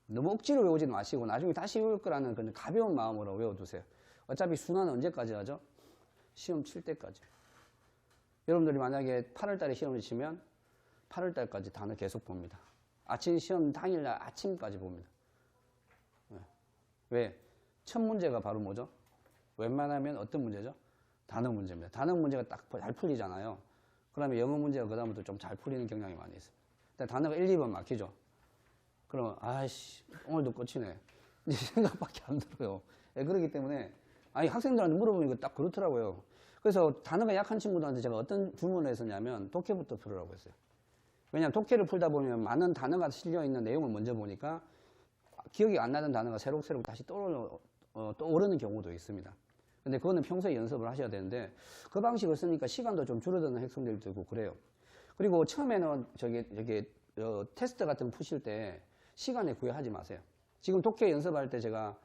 너무 억지로 외우지는 마시고 나중에 다시 외울 거라는 그런 가벼운 마음으로 외워두세요. 어차피 순환은 언제까지 하죠? 시험 칠 때까지. 여러분들이 만약에 8월 달에 시험을 치면 8월 달까지 단어 계속 봅니다. 아침 시험 당일날 아침까지 봅니다. 왜? 첫 문제가 바로 뭐죠? 웬만하면 어떤 문제죠? 단어 문제입니다. 단어 문제가 딱 잘 풀리잖아요. 그러면 영어 문제가 그 다음부터 좀 잘 풀리는 경향이 많이 있습니다. 근데 단어가 1, 2번 막히죠? 그러면 아이씨 오늘도 끝이네. 이제 생각밖에 안 들어요. 그렇기 때문에 아니 학생들한테 물어보니까 딱 그렇더라고요. 그래서 단어가 약한 친구들한테 제가 어떤 주문을 했었냐면 독해부터 풀으라고 했어요. 왜냐하면 독해를 풀다 보면 많은 단어가 실려있는 내용을 먼저 보니까 기억이 안 나는 단어가 새록새록 다시 떠오르는 경우도 있습니다. 근데 그거는 평소에 연습을 하셔야 되는데 그 방식을 쓰니까 시간도 좀 줄어드는 학생들도 있고 그래요. 그리고 처음에는 테스트 같은 거 푸실 때 시간에 구애하지 마세요. 지금 독해 연습할 때 제가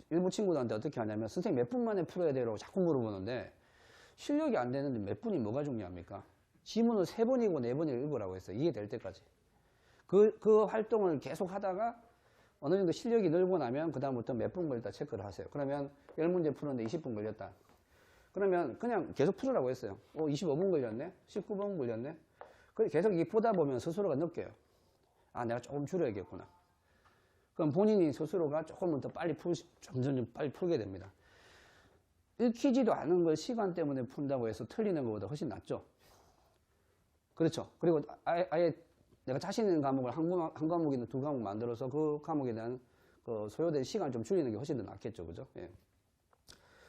일부 친구들한테 어떻게 하냐면 선생님 몇 분 만에 풀어야 돼라고 자꾸 물어보는데 실력이 안 되는데 몇 분이 뭐가 중요합니까? 지문을 3번이고 4번을 읽으라고 했어요. 이해될 때까지. 그 활동을 계속 하다가 어느 정도 실력이 늘고 나면 그 다음부터 몇 분 걸렸다 체크를 하세요. 그러면 10문제 푸는데 20분 걸렸다. 그러면 그냥 계속 풀으라고 했어요. 25분 걸렸네? 19분 걸렸네? 계속 이게 보다 보면 스스로가 느껴요. 아, 내가 조금 줄여야겠구나. 그럼 본인이 스스로가 조금은 더 빨리 점점 빨리 풀게 됩니다. 읽히지도 않은 걸 시간 때문에 푼다고 해서 틀리는 것보다 훨씬 낫죠. 그렇죠. 그리고 아예 내가 자신 있는 과목을 한 과목이나 2과목 만들어서 그 과목에 대한 소요된 시간을 좀 줄이는 게 훨씬 더 낫겠죠. 그죠? 예.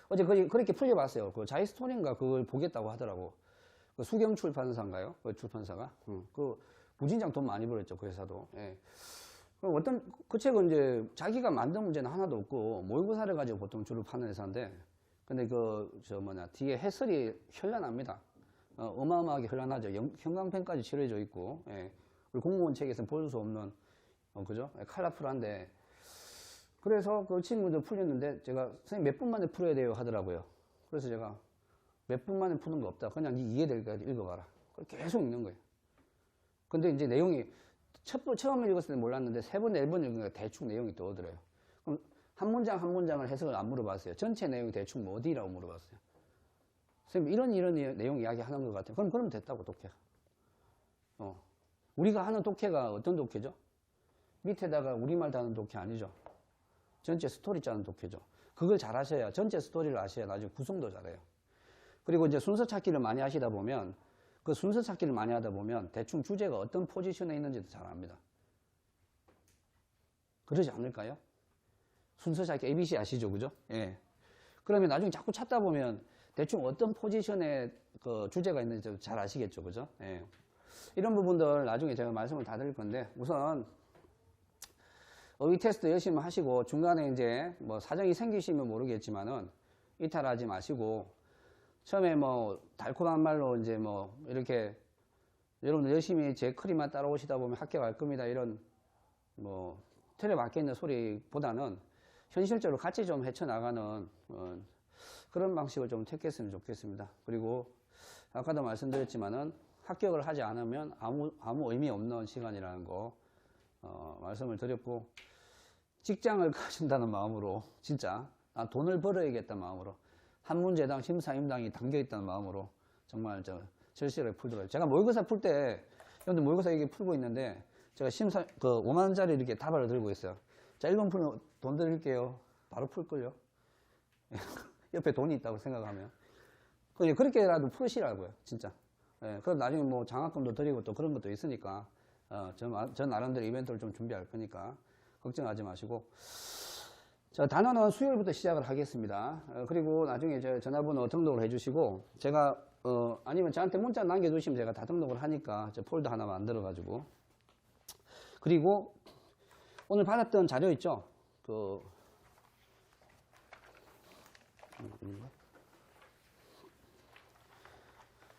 어제 그렇게 풀려봤어요. 그 자이스토리인가 그걸 보겠다고 하더라고. 그 수경 출판사인가요? 그 출판사가. 그 무진장 돈 많이 벌었죠. 그 회사도. 예. 그 책은 이제 자기가 만든 문제는 하나도 없고 모의고사를 가지고 보통 주로 파는 회사인데 근데 뒤에 해설이 현란합니다. 어마어마하게 현란하죠. 형광펜까지 칠해져 있고, 예. 우리 공무원 책에서는 볼 수 없는, 그죠? 컬러풀한데. 그래서 그 친구들 풀렸는데, 제가, 선생님 몇 분 만에 풀어야 돼요? 하더라고요. 그래서 제가, 몇 분 만에 푸는 거 없다. 그냥 이해될까지 읽어봐라. 계속 읽는 거예요. 근데 이제 내용이, 처음 읽었을 때 몰랐는데, 3번, 4번 읽으니까 대충 내용이 떠오르더래요. 그럼 한 문장 한 문장을 해석을 안 물어봤어요. 전체 내용이 대충 뭐 어디라고 물어봤어요. 선생님 이런 내용 이야기 하는 것 같아요. 그럼 됐다고 독해가. 우리가 하는 독해가 어떤 독해죠? 밑에다가 우리말 다는 독해 아니죠. 전체 스토리 짜는 독해죠. 그걸 잘 하셔야 전체 스토리를 아셔야 나중에 구성도 잘해요. 그리고 이제 순서 찾기를 많이 하시다 보면 그 순서 찾기를 많이 하다 보면 대충 주제가 어떤 포지션에 있는지도 잘 압니다. 그러지 않을까요? 순서 찾기 ABC 아시죠? 그죠? 예. 그러면 나중에 자꾸 찾다 보면 대충 어떤 포지션에 그 주제가 있는지 잘 아시겠죠. 그죠? 예. 이런 부분들 나중에 제가 말씀을 다 드릴 건데 우선 어휘 테스트 열심히 하시고 중간에 이제 뭐 사정이 생기시면 모르겠지만은 이탈하지 마시고 처음에 뭐 달콤한 말로 이제 뭐 이렇게 여러분들 열심히 제 크리만 따라오시다 보면 합격할 겁니다. 이런 뭐 틀에 박혀있는 소리보다는 현실적으로 같이 좀 헤쳐나가는 그런 방식을 좀 택했으면 좋겠습니다. 그리고 아까도 말씀드렸지만은 합격을 하지 않으면 아무 의미 없는 시간이라는 거 말씀을 드렸고 직장을 가진다는 마음으로 진짜 돈을 벌어야겠다는 마음으로 한 문제당 심사임당이 담겨있다는 마음으로 정말 절실하게 풀더라고요. 제가 모의고사 풀 때 여러분들 모의고사 이게 풀고 있는데 제가 5만원짜리 이렇게 다발을 들고 있어요. 자 1번 풀면 돈 드릴게요. 바로 풀걸요. 옆에 돈이 있다고 생각하면 그렇게라도 풀으시라고요. 진짜. 예, 그럼 나중에 뭐 장학금도 드리고 또 그런 것도 있으니까 저 나름대로 이벤트를 좀 준비할 거니까 걱정하지 마시고 자 단어는 수요일부터 시작을 하겠습니다. 그리고 나중에 저 전화번호 등록을 해주시고 제가 아니면 저한테 문자 남겨주시면 제가 다 등록을 하니까 저 폴더 하나 만들어 가지고 그리고 오늘 받았던 자료 있죠?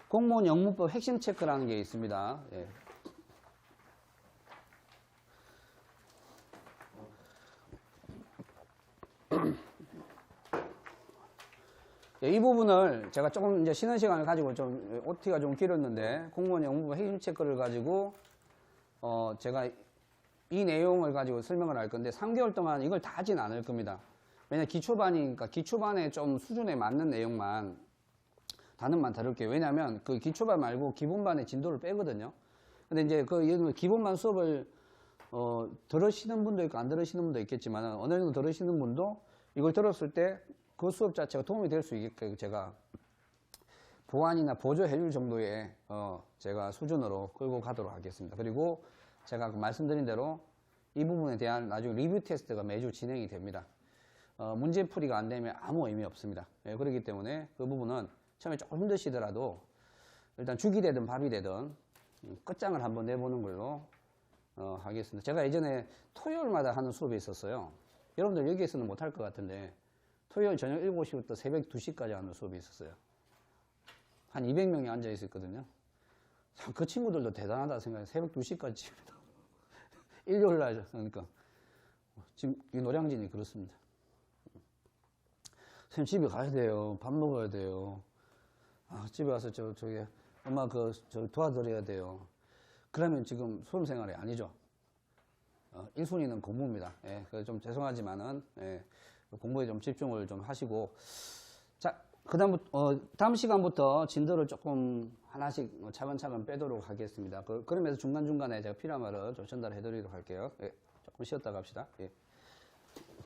공무원 영문법 핵심 체크라는 게 있습니다. 예. 예, 이 부분을 제가 조금 이제 쉬는 시간을 가지고 좀 OT가 좀 길었는데 공무원 영문법 핵심 체크를 가지고 제가 이 내용을 가지고 설명을 할 건데 3개월 동안 이걸 다 하진 않을 겁니다. 왜냐면 기초반이니까 기초반에 좀 수준에 맞는 내용만 단원만 다룰게요. 왜냐하면 그 기초반 말고 기본반의 진도를 빼거든요. 근데 이제 그 기본반 수업을 들으시는 분도 있고 안 들으시는 분도 있겠지만 어느 정도 들으시는 분도 이걸 들었을 때 그 수업 자체가 도움이 될 수 있게 제가 보완이나 보조해 줄 정도의 제가 수준으로 끌고 가도록 하겠습니다. 그리고 제가 말씀드린 대로 이 부분에 대한 나중에 리뷰 테스트가 매주 진행이 됩니다. 문제풀이가 안 되면 아무 의미 없습니다. 예, 그렇기 때문에 그 부분은 처음에 조금 힘드시더라도 일단 죽이 되든 밥이 되든 끝장을 한번 내보는 걸로 하겠습니다. 제가 예전에 토요일마다 하는 수업이 있었어요. 여러분들 여기에서는 못할 것 같은데 토요일 저녁 7시부터 새벽 2시까지 하는 수업이 있었어요. 한 200명이 앉아 있었거든요. 그 친구들도 대단하다 생각해요. 새벽 2시까지 집에도. 일요일 날, 그러니까. 지금 이 노량진이 그렇습니다. 선생님 집에 가야 돼요. 밥 먹어야 돼요. 아, 집에 와서 저기 엄마 저 도와드려야 돼요. 그러면 지금 수험생활이 아니죠. 1순위는 공부입니다. 예, 그래서 좀 죄송하지만은, 예, 공부에 좀 집중을 좀 하시고. 자, 다음 시간부터 진도를 조금 하나씩 차근차근 빼도록 하겠습니다. 그러면서 중간중간에 제가 필요한 말을 좀 전달해 드리도록 할게요. 예, 조금 쉬었다 갑시다. 예.